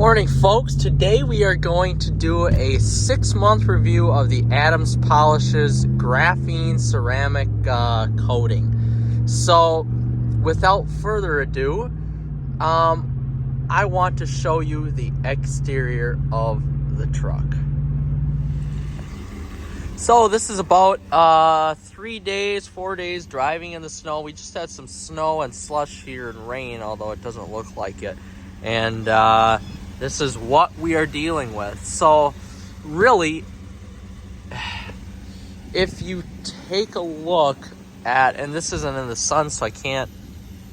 morning, folks. Today we are going to do a 6-month review of the Adams Polishes graphene ceramic coating. So without further ado, I want to show you the exterior of the truck. So this is about 4 days driving in the snow. We just had some snow and slush here and rain, although it doesn't look like it. And this is what we are dealing with. So really, if you take a look at, and this isn't in the sun, so I can't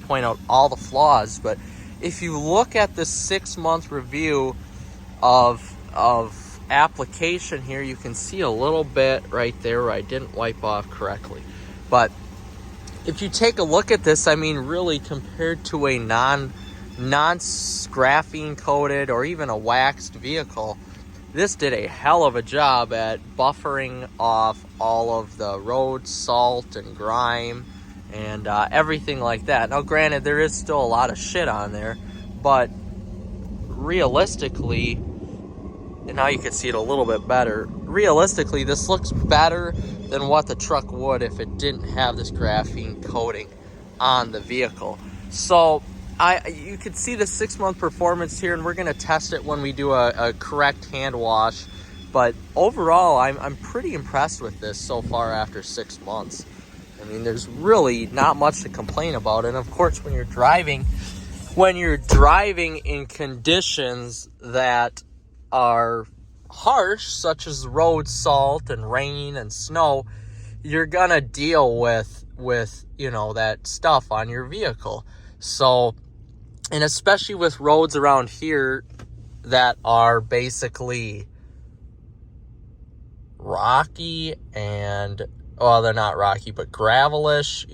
point out all the flaws, but if you look at this 6-month review of application here, you can see a little bit right there where I didn't wipe off correctly. But if you take a look at this, I mean, really compared to a non-graphene coated or even a waxed vehicle, this did a hell of a job at buffering off all of the road salt and grime and everything like that. Now granted, there is still a lot of shit on there, but realistically, and now you can see it a little bit better, realistically this looks better than what the truck would if it didn't have this graphene coating on the vehicle. So you can see the 6-month performance here, and we're going to test it when we do a correct hand wash. But overall, I'm pretty impressed with this so far after 6 months. I mean, there's really not much to complain about. And of course, when you're driving in conditions that are harsh, such as road salt and rain and snow, you're gonna deal with that stuff on your vehicle. So, and especially with roads around here that are basically rocky and, well, they're not rocky, but gravelish.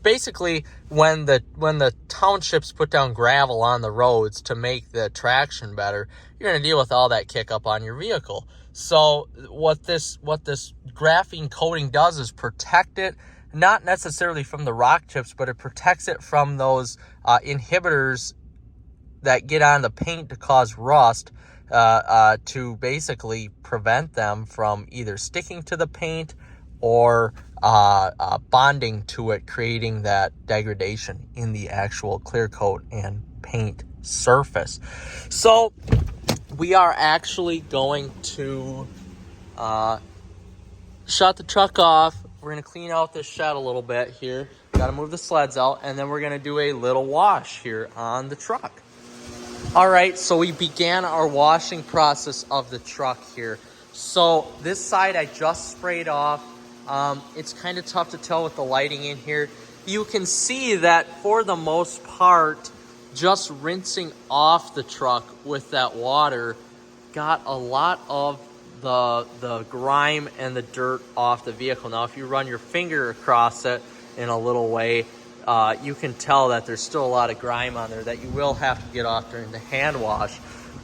Basically, when the townships put down gravel on the roads to make the traction better, you're going to deal with all that kick up on your vehicle. So what this graphene coating does is protect it, not necessarily from the rock chips, but it protects it from those inhibitors that get on the paint to cause rust, to basically prevent them from either sticking to the paint or bonding to it, creating that degradation in the actual clear coat and paint surface. So we are actually going to shut the truck off. We're going to clean out this shed a little bit here. Got to move the sleds out, and then we're going to do a little wash here on the truck. All right, so we began our washing process of the truck here. So this side I just sprayed off. It's kind of tough to tell with the lighting in here. You can see that for the most part, just rinsing off the truck with that water got a lot of the grime and the dirt off the vehicle. Now, if you run your finger across it in a little way, you can tell that there's still a lot of grime on there that you will have to get off during the hand wash.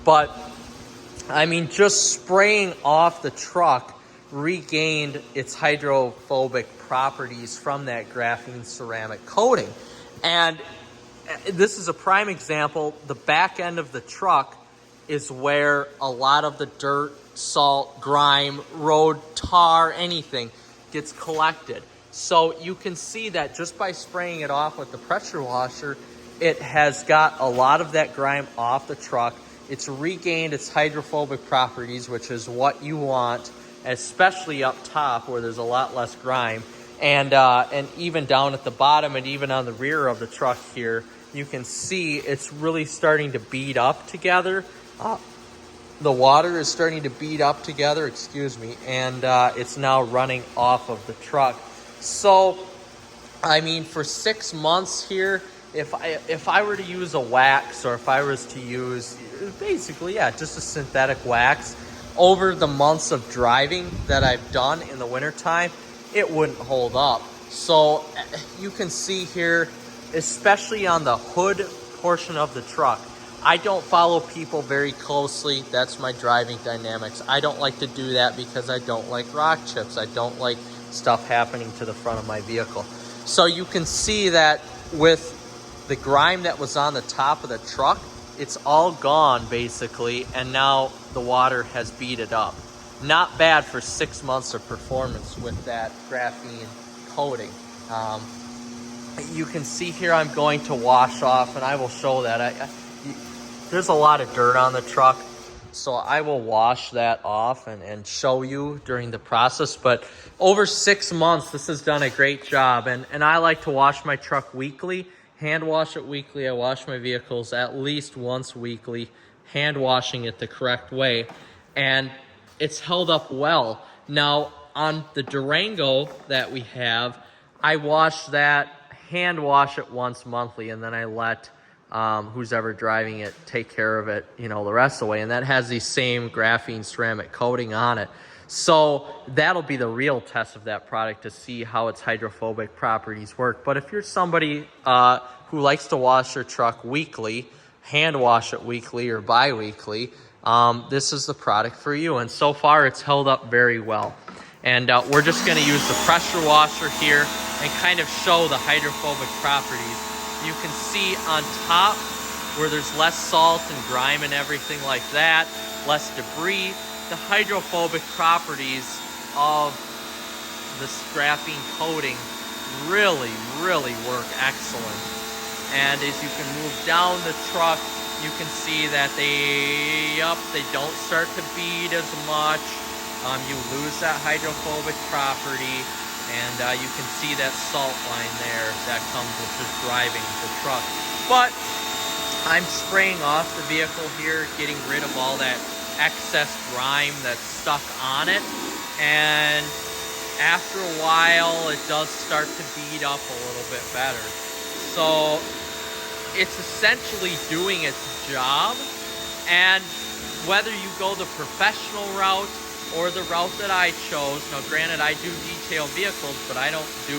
But, I mean, just spraying off the truck regained its hydrophobic properties from that graphene ceramic coating. And this is a prime example. The back end of the truck is where a lot of the dirt, salt, grime, road tar, anything gets collected. So you can see that just by spraying it off with the pressure washer, it has got a lot of that grime off the truck. It's regained its hydrophobic properties, which is what you want, especially up top where there's a lot less grime. And even down at the bottom and even on the rear of the truck here, you can see it's really starting to bead up together. The water is starting to bead up together, and it's now running off of the truck. So, I mean, for 6 months here, if I were to use a wax, or if I was to use basically, just a synthetic wax, over the months of driving that I've done in the wintertime, it wouldn't hold up. So you can see here, especially on the hood portion of the truck, I don't follow people very closely. That's my driving dynamics. I don't like to do that because I don't like rock chips. I don't like stuff happening to the front of my vehicle. So you can see that with the grime that was on the top of the truck, it's all gone basically, and now the water has beat it up. Not bad for 6 months of performance with that graphene coating. You can see here I'm going to wash off, and I will show that. There's a lot of dirt on the truck, so I will wash that off and show you during the process. But over 6 months, this has done a great job. And I like to wash my truck weekly, hand wash it weekly. I wash my vehicles at least once weekly, hand washing it the correct way. And it's held up well. Now, on the Durango that we have, I hand wash it once monthly, and then I let who's ever driving it take care of it, the rest of the way. And that has the same graphene ceramic coating on it. So that'll be the real test of that product to see how its hydrophobic properties work. But if you're somebody who likes to wash your truck weekly, hand wash it weekly or bi-weekly, this is the product for you. And so far it's held up very well. And we're just going to use the pressure washer here and kind of show the hydrophobic properties. You can see on top where there's less salt and grime and everything like that, less debris, the hydrophobic properties of this graphene coating really work excellent. And as you can move down the truck, you can see that they don't start to bead as much. You lose that hydrophobic property. And you can see that salt line there that comes with just driving the truck. But I'm spraying off the vehicle here, getting rid of all that excess grime that's stuck on it. And after a while, it does start to bead up a little bit better. So it's essentially doing its job. And whether you go the professional route or the route that I chose. Now, granted, I do detail vehicles, but I don't do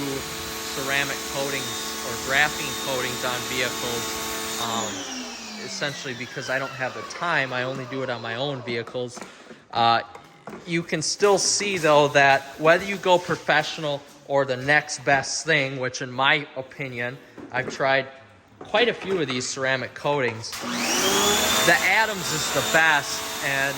ceramic coatings or graphene coatings on vehicles, essentially because I don't have the time. I only do it on my own vehicles. You can still see, though, that whether you go professional or the next best thing, which in my opinion, I've tried quite a few of these ceramic coatings, the Adams is the best. And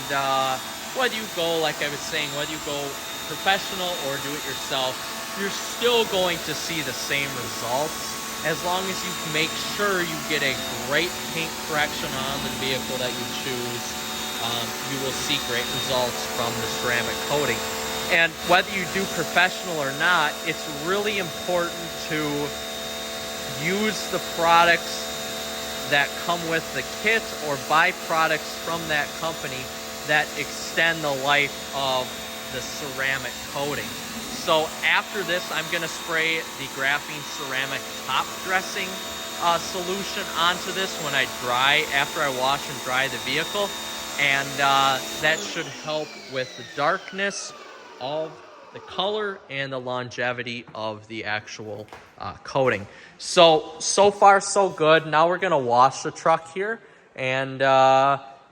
whether you go, like I was saying, whether you go professional or do it yourself, you're still going to see the same results as long as you make sure you get a great paint correction on the vehicle that you choose. You will see great results from the ceramic coating. And whether you do professional or not, it's really important to use the products that come with the kit or buy products from that company that extend the life of the ceramic coating. So after this, I'm going to spray the graphene ceramic top dressing solution onto this when I after I wash and dry the vehicle. And that should help with the darkness of the color and the longevity of the actual coating. So far so good. Now we're going to wash the truck here, and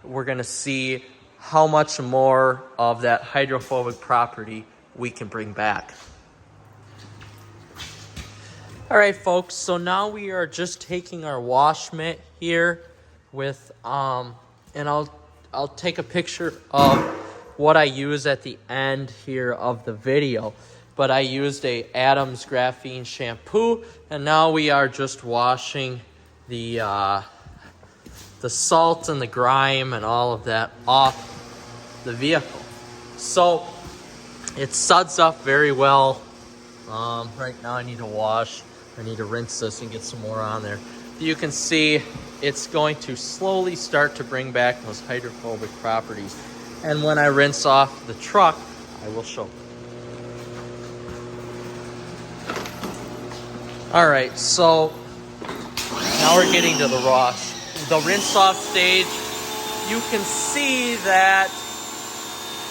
we're going to see how much more of that hydrophobic property we can bring back. All right, folks, so now we are just taking our wash mitt here with, and I'll take a picture of what I use at the end here of the video. But I used a Adams graphene shampoo, and now we are just washing the salt and the grime and all of that off the vehicle. So it suds up very well. Right now I need to rinse this and get some more on there. You can see it's going to slowly start to bring back those hydrophobic properties. And when I rinse off the truck, I will show. All right, so now we're getting to the rinse off stage. You can see that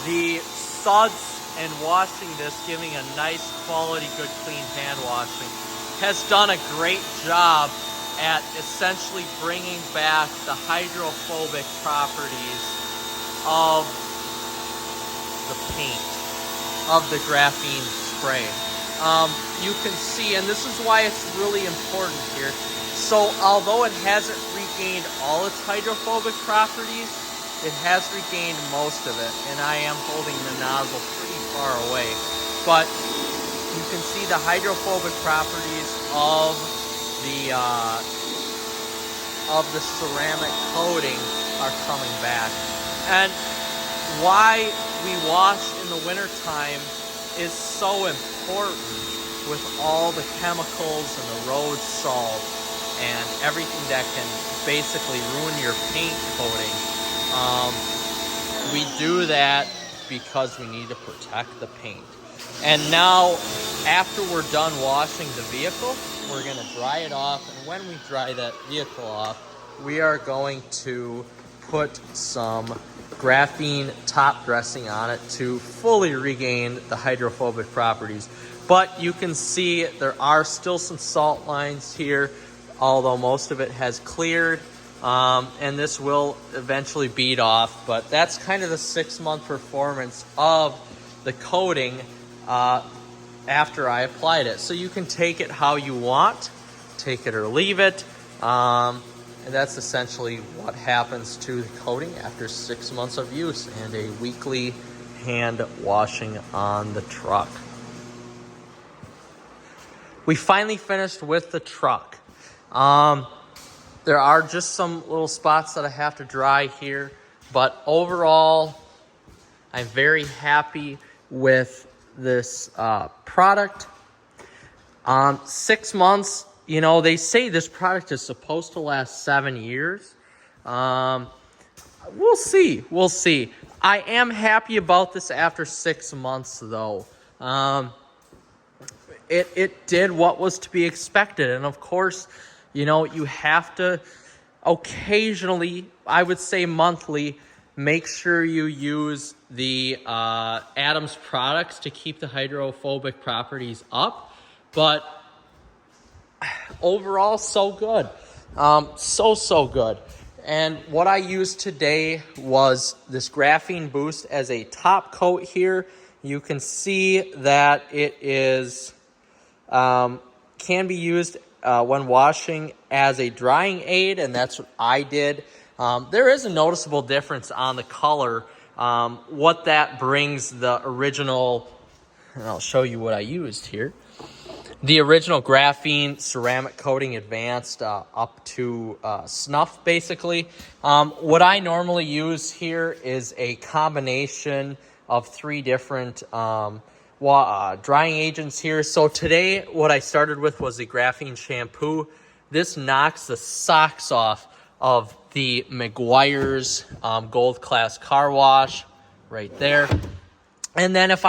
the suds and washing this, giving a nice quality, good, clean hand washing, has done a great job at essentially bringing back the hydrophobic properties of the paint, of the graphene spray. You can see, and this is why it's really important here. So although it hasn't regained regained all its hydrophobic properties. It has regained most of it, and I am holding the nozzle pretty far away. But you can see the hydrophobic properties of the ceramic coating are coming back. And why we wash in the wintertime is so important with all the chemicals and the road salt and everything that can basically ruin your paint coating. We do that because we need to protect the paint. And now, after we're done washing the vehicle, we're going to dry it off. And when we dry that vehicle off, we are going to put some graphene top dressing on it to fully regain the hydrophobic properties. But you can see there are still some salt lines here, although most of it has cleared. And this will eventually bead off. But that's kind of the 6-month performance of the coating after I applied it. So you can take it how you want, take it or leave it. And that's essentially what happens to the coating after 6 months of use and a weekly hand washing on the truck. We finally finished with the truck. There are just some little spots that I have to dry here, but overall, I'm very happy with this product. 6 months, you know, they say this product is supposed to last 7 years. We'll see. I am happy about this after 6 months, though. It did what was to be expected, and of course, you know, you have to occasionally, I would say monthly, make sure you use the Adams products to keep the hydrophobic properties up. But overall, so good. So good. And what I used today was this Graphene Boost as a top coat here. You can see that it is can be used when washing as a drying aid, and that's what I did. There is a noticeable difference on the color. What that brings the original, and I'll show you what I used here. The original Graphene Ceramic Coating Advanced up to snuff, basically. What I normally use here is a combination of 3 different drying agents here. So today, what I started with was the Graphene shampoo. This knocks the socks off of the Meguiar's Gold Class Car Wash right there. And then if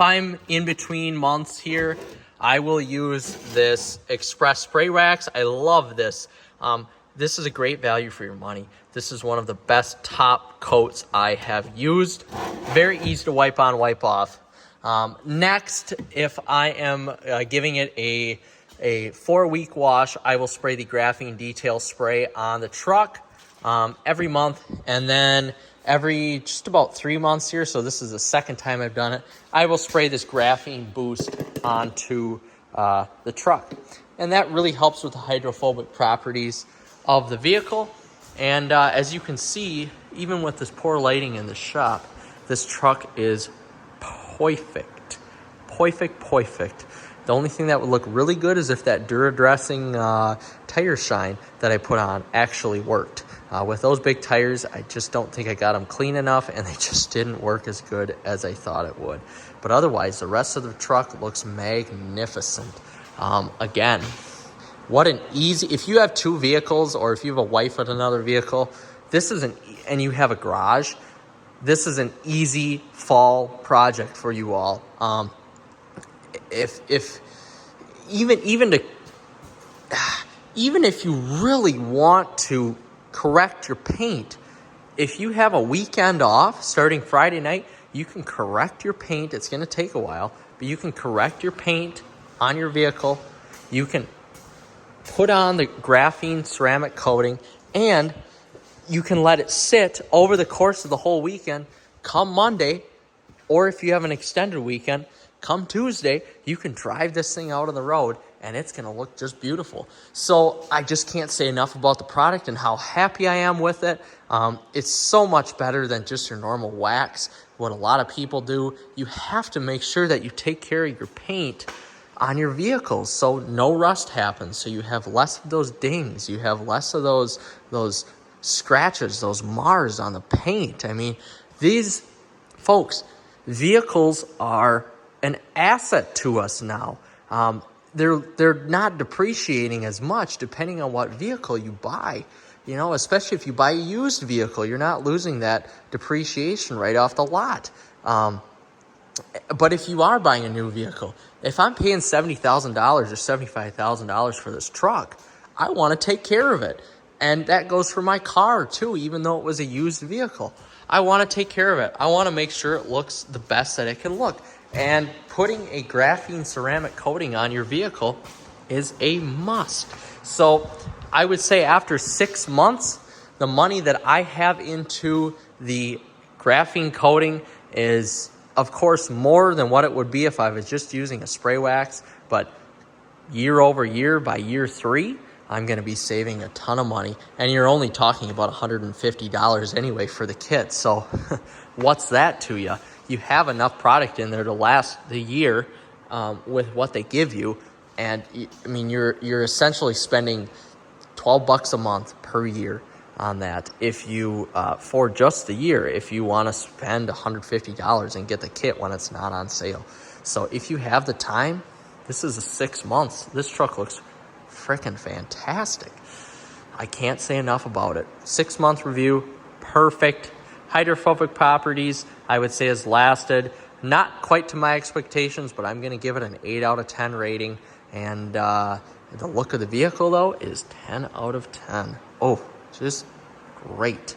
I'm in between months here, I will use this Express Spray Wax. I love this. This is a great value for your money. This is one of the best top coats I have used. Very easy to wipe on, wipe off. Next, if I am giving it a 4-week wash, I will spray the Graphene Detail Spray on the truck every month, and then every just about 3 months here, so this is the second time I've done it, I will spray this Graphene Boost onto the truck. And that really helps with the hydrophobic properties of the vehicle. And as you can see, even with this poor lighting in the shop, this truck is perfect. The only thing that would look really good is if that Dura-Dressing tire shine that I put on actually worked. With those big tires, I just don't think I got them clean enough, and they just didn't work as good as I thought it would. But otherwise, the rest of the truck looks magnificent. Again, what an easy, if you have 2 vehicles or if you have a wife with another vehicle, and you have a garage, this is an easy fall project for you all. Even if you really want to correct your paint, if you have a weekend off starting Friday night, you can correct your paint. It's going to take a while, but you can correct your paint on your vehicle. You can put on the graphene ceramic coating, and you can let it sit over the course of the whole weekend. Come Monday, or if you have an extended weekend, come Tuesday, you can drive this thing out on the road and it's going to look just beautiful. So I just can't say enough about the product and how happy I am with it. It's so much better than just your normal wax. What a lot of people do, you have to make sure that you take care of your paint on your vehicles so no rust happens, so you have less of those dings, you have less of those scratches, those mars on the paint. I mean, these folks, vehicles are an asset to us now. They're not depreciating as much depending on what vehicle you buy. You know, especially if you buy a used vehicle, you're not losing that depreciation right off the lot. But if you are buying a new vehicle, if I'm paying $70,000 or $75,000 for this truck, I want to take care of it. And that goes for my car too, even though it was a used vehicle. I want to take care of it. I want to make sure it looks the best that it can look. And putting a graphene ceramic coating on your vehicle is a must. So I would say after 6 months, the money that I have into the graphene coating is, of course, more than what it would be if I was just using a spray wax. But year over year, by year 3, I'm going to be saving a ton of money. And you're only talking about $150 anyway for the kit. So what's that to you? You have enough product in there to last the year with what they give you. And I mean, you're essentially spending $12 a month per year on that. If you, for just the year, if you want to spend $150 and get the kit when it's not on sale. So if you have the time, this is a 6 months. This truck looks freaking fantastic. I can't say enough about it. 6 month review, perfect. Hydrophobic properties, I would say, has lasted. Not quite to my expectations, but I'm going to give it an 8 out of 10 rating. And the look of the vehicle, though, is 10 out of 10. Oh, just great.